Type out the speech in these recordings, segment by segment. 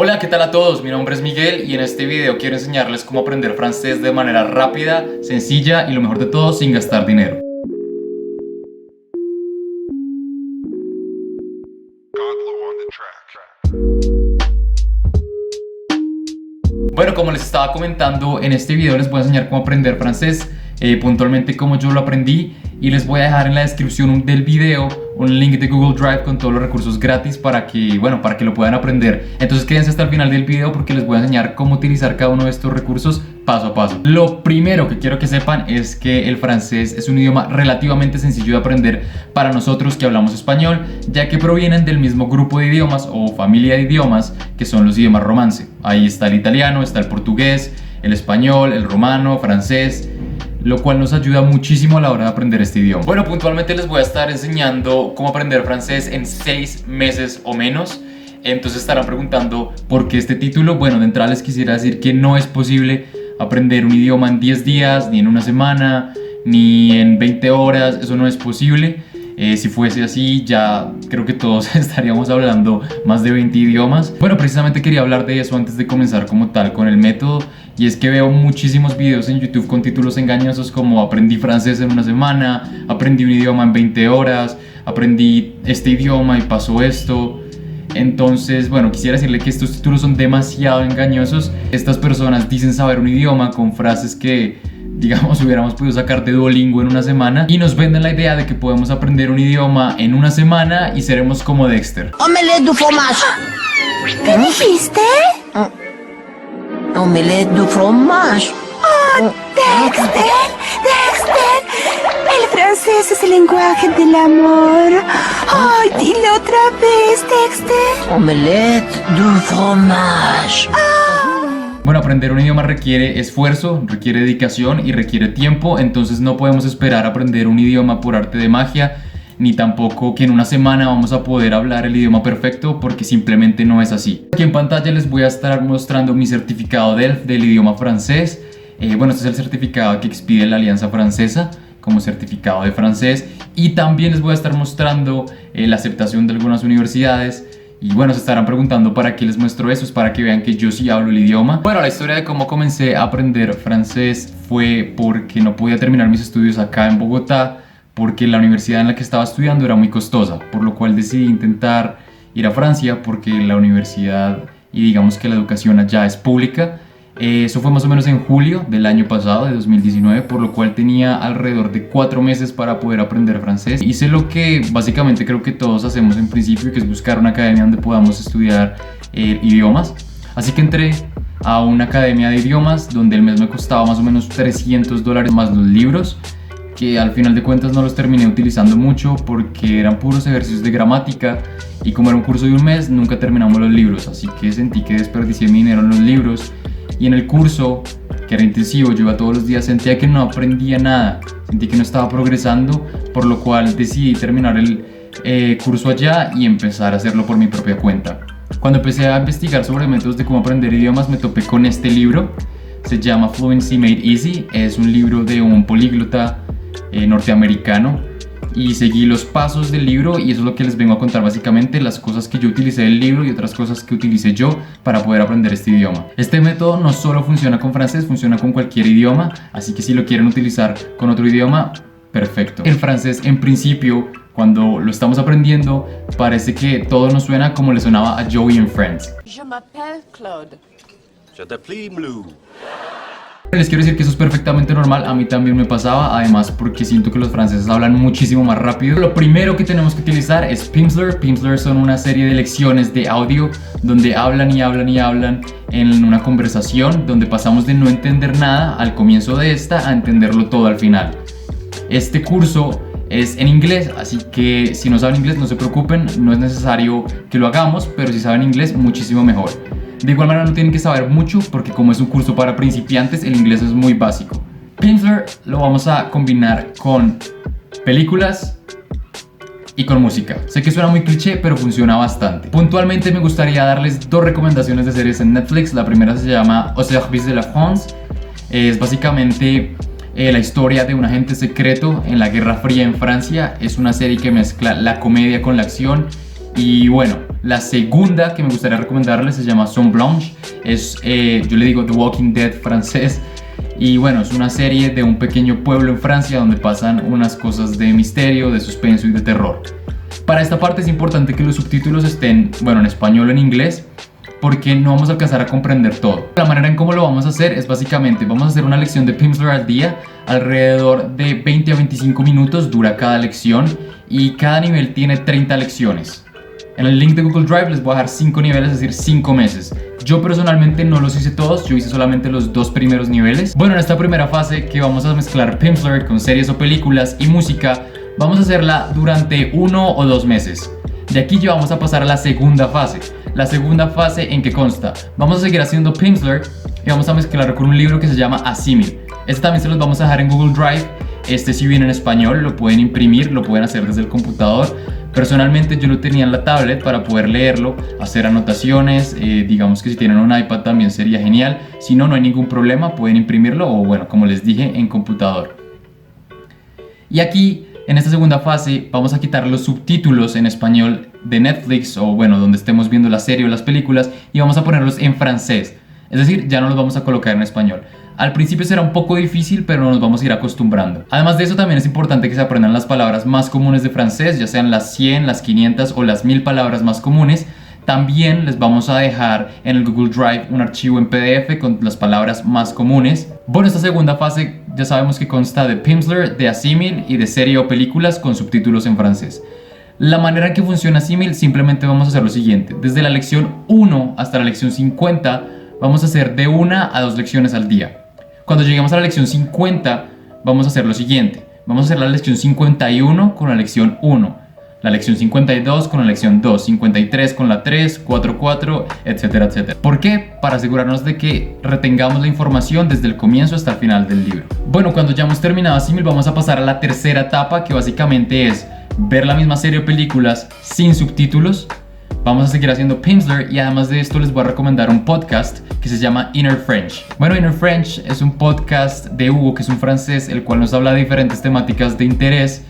Hola, ¿qué tal a todos? Mi nombre es Miguel y en este video quiero enseñarles cómo aprender francés de manera rápida, sencilla y lo mejor de todo, sin gastar dinero. Bueno, como les estaba comentando, en este video les voy a enseñar cómo aprender francés, puntualmente cómo yo lo aprendí, y les voy a dejar en la descripción del video un link de Google Drive con todos los recursos gratis para que lo puedan aprender. Entonces quédense hasta el final del video porque les voy a enseñar cómo utilizar cada uno de estos recursos paso a paso. Lo primero que quiero que sepan es que el francés es un idioma relativamente sencillo de aprender para nosotros que hablamos español, ya que provienen del mismo grupo de idiomas o familia de idiomas que son los idiomas romance. Ahí está el italiano, está el portugués, el español, el romano, francés, lo cual nos ayuda muchísimo a la hora de aprender este idioma. Bueno, puntualmente les voy a estar enseñando cómo aprender francés en 6 meses o menos. Entonces estarán preguntando por qué este título. Bueno, de entrada les quisiera decir que no es posible aprender un idioma en 10 días, ni en una semana, ni en 20 horas. Eso no es posible. Si fuese así, ya creo que todos estaríamos hablando más de 20 idiomas. Bueno, precisamente quería hablar de eso antes de comenzar como tal con el método. Y es que veo muchísimos videos en YouTube con títulos engañosos como aprendí francés en una semana, aprendí un idioma en 20 horas, aprendí este idioma y pasó esto. Entonces, bueno, quisiera decirle que estos títulos son demasiado engañosos. Estas personas dicen saber un idioma con frases que, digamos, hubiéramos podido sacar de Duolingo en una semana, y nos venden la idea de que podemos aprender un idioma en una semana y seremos como Dexter. Omelette du fromage. ¿Qué dijiste? Omelette du fromage. ¡Oh, Dexter! ¡Dexter! El francés es el lenguaje del amor. ¡Ay, dilo otra vez, Dexter! Omelette du fromage. Bueno, aprender un idioma requiere esfuerzo, requiere dedicación y requiere tiempo, entonces no podemos esperar aprender un idioma por arte de magia, ni tampoco que en una semana vamos a poder hablar el idioma perfecto, porque simplemente no es así. Aquí en pantalla les voy a estar mostrando mi certificado DELF del idioma francés. Bueno, este es el certificado que expide la Alianza Francesa como certificado de francés, y también les voy a estar mostrando la aceptación de algunas universidades. Y bueno, se estarán preguntando para qué les muestro eso. Es para que vean que yo sí hablo el idioma. Bueno, la historia de cómo comencé a aprender francés fue porque no podía terminar mis estudios acá en Bogotá, porque la universidad en la que estaba estudiando era muy costosa, por lo cual decidí intentar ir a Francia, porque la universidad y digamos que la educación allá es pública. Eso fue más o menos en julio del año pasado, de 2019, por lo cual tenía alrededor de 4 meses para poder aprender francés. Hice lo que básicamente creo que todos hacemos en principio, que es buscar una academia donde podamos estudiar idiomas. Así que entré a una academia de idiomas donde el mes me costaba más o menos $300 más los libros, que al final de cuentas no los terminé utilizando mucho porque eran puros ejercicios de gramática, y como era un curso de un mes nunca terminamos los libros, así que sentí que desperdicié mi dinero en los libros. Y en el curso, que era intensivo, yo iba todos los días, sentía que no aprendía nada, sentí que no estaba progresando, por lo cual decidí terminar el curso allá y empezar a hacerlo por mi propia cuenta. Cuando empecé a investigar sobre métodos de cómo aprender idiomas, me topé con este libro. Se llama Fluency Made Easy. Es un libro de un políglota norteamericano, y seguí los pasos del libro, y eso es lo que les vengo a contar básicamente, las cosas que yo utilicé del libro y otras cosas que utilicé yo para poder aprender este idioma. Este método no solo funciona con francés, funciona con cualquier idioma, así que si lo quieren utilizar con otro idioma, perfecto. El francés, en principio, cuando lo estamos aprendiendo, parece que todo nos suena como le sonaba a Joey en Friends. Je m'appelle Claude. Je t'appelle Blue. Les quiero decir que eso es perfectamente normal, a mí también me pasaba, además porque siento que los franceses hablan muchísimo más rápido. Lo primero que tenemos que utilizar es Pimsleur. Pimsleur son una serie de lecciones de audio donde hablan y hablan y hablan en una conversación, donde pasamos de no entender nada al comienzo de esta a entenderlo todo al final. Este curso es en inglés, así que si no saben inglés no se preocupen, no es necesario que lo hagamos, pero si saben inglés muchísimo mejor. De igual manera no tienen que saber mucho, porque como es un curso para principiantes, el inglés es muy básico. Pimsleur lo vamos a combinar con películas y con música. Sé que suena muy cliché, pero funciona bastante. Puntualmente me gustaría darles 2 recomendaciones de series en Netflix. La primera se llama Au service de la France. Es básicamente la historia de un agente secreto en la Guerra Fría en Francia. Es una serie que mezcla la comedia con la acción, y bueno, La segunda que me gustaría recomendarles se llama Saint Blanche. Yo le digo The Walking Dead francés. Y bueno, es una serie de un pequeño pueblo en Francia donde pasan unas cosas de misterio, de suspenso y de terror. Para esta parte es importante que los subtítulos estén, bueno, en español o en inglés, porque no vamos a alcanzar a comprender todo. La manera en cómo lo vamos a hacer es básicamente, vamos a hacer una lección de Pimsleur al día, alrededor de 20 a 25 minutos dura cada lección y cada nivel tiene 30 lecciones. En el link de Google Drive les voy a dejar 5 niveles, es decir, 5 meses. Yo personalmente no los hice todos, yo hice solamente los 2 primeros niveles. Bueno, en esta primera fase que vamos a mezclar Pimsleur con series o películas y música, vamos a hacerla durante 1 o 2 meses. De aquí ya vamos a pasar a la segunda fase. La segunda fase, ¿en qué consta? Vamos a seguir haciendo Pimsleur y vamos a mezclarlo con un libro que se llama Asímil. Este también se los vamos a dejar en Google Drive. Este sí viene en español, lo pueden imprimir, lo pueden hacer desde el computador. Personalmente yo lo tenía en la tablet para poder leerlo, hacer anotaciones, digamos que si tienen un iPad también sería genial. Si no, no hay ningún problema, pueden imprimirlo o bueno, como les dije, en computador. Y aquí, en esta segunda fase, vamos a quitar los subtítulos en español de Netflix o bueno, donde estemos viendo la serie o las películas y vamos a ponerlos en francés. Es decir, ya no los vamos a colocar en español. Al principio será un poco difícil, pero nos vamos a ir acostumbrando. Además de eso, también es importante que se aprendan las palabras más comunes de francés, ya sean las 100, las 500 o las 1000 palabras más comunes. También les vamos a dejar en el Google Drive un archivo en PDF con las palabras más comunes. Bueno, esta segunda fase ya sabemos que consta de Pimsleur, de Asímil y de serie o películas con subtítulos en francés. La manera en que funciona Asímil, simplemente vamos a hacer lo siguiente. Desde la lección 1 hasta la lección 50, vamos a hacer de 1 a 2 lecciones al día. Cuando lleguemos a la lección 50, vamos a hacer lo siguiente. Vamos a hacer la lección 51 con la lección 1, la lección 52 con la lección 2, 53 con la 3, 4, etcétera, etcétera. ¿Por qué? Para asegurarnos de que retengamos la información desde el comienzo hasta el final del libro. Bueno, cuando ya hemos terminado Asímil, vamos a pasar a la tercera etapa, que básicamente es ver la misma serie o películas sin subtítulos. Vamos a seguir haciendo Pimsleur y además de esto les voy a recomendar un podcast que se llama Inner French. Bueno, Inner French es un podcast de Hugo, que es un francés, el cual nos habla de diferentes temáticas de interés.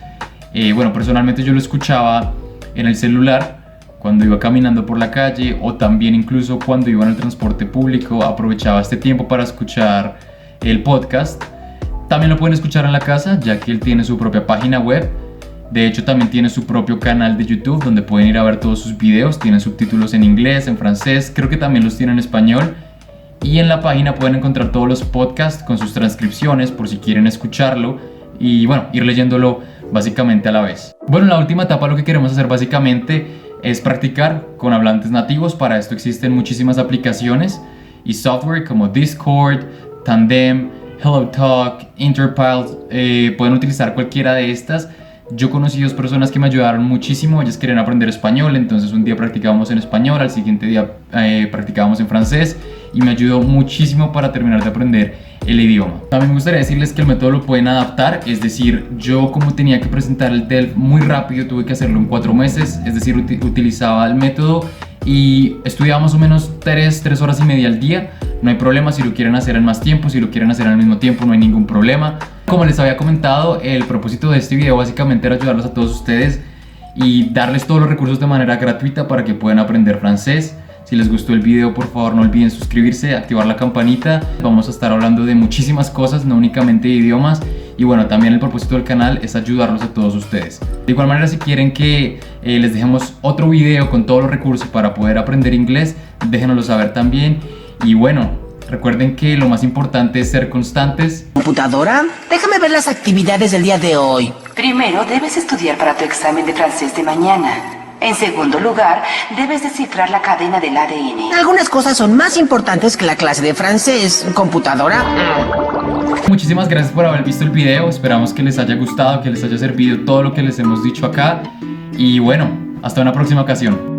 Bueno, personalmente yo lo escuchaba en el celular cuando iba caminando por la calle o también incluso cuando iba en el transporte público, aprovechaba este tiempo para escuchar el podcast. También lo pueden escuchar en la casa, ya que él tiene su propia página web. De hecho, también tiene su propio canal de YouTube donde pueden ir a ver todos sus videos. Tienen subtítulos en inglés, en francés, creo que también los tiene en español. Y en la página pueden encontrar todos los podcasts con sus transcripciones por si quieren escucharlo y bueno, ir leyéndolo básicamente a la vez. Bueno, en la última etapa lo que queremos hacer básicamente es practicar con hablantes nativos. Para esto existen muchísimas aplicaciones y software como Discord, Tandem, HelloTalk, Interpile. Pueden utilizar cualquiera de estas. Yo conocí 2 personas que me ayudaron muchísimo. Ellas querían aprender español, entonces un día practicábamos en español, al siguiente día practicábamos en francés y me ayudó muchísimo para terminar de aprender el idioma. También me gustaría decirles que el método lo pueden adaptar, es decir, yo como tenía que presentar el TELF muy rápido tuve que hacerlo en 4 meses, es decir, utilizaba el método y estudiaba más o menos 3 horas y media al día. No hay problema si lo quieren hacer en más tiempo, si lo quieren hacer al mismo tiempo no hay ningún problema. Como les había comentado, el propósito de este video básicamente era ayudarlos a todos ustedes y darles todos los recursos de manera gratuita para que puedan aprender francés. Si les gustó el video, por favor no olviden suscribirse, activar la campanita. Vamos a estar hablando de muchísimas cosas, no únicamente de idiomas. Y bueno, también el propósito del canal es ayudarlos a todos ustedes. De igual manera, si quieren que les dejemos otro video con todos los recursos para poder aprender inglés, déjenoslo saber también. Y bueno, recuerden que lo más importante es ser constantes. ¿Computadora? Déjame ver las actividades del día de hoy. Primero, debes estudiar para tu examen de francés de mañana. En segundo lugar, debes descifrar la cadena del ADN. Algunas cosas son más importantes que la clase de francés. ¿Computadora? Muchísimas gracias por haber visto el video. Esperamos que les haya gustado, que les haya servido todo lo que les hemos dicho acá. Y bueno, hasta una próxima ocasión.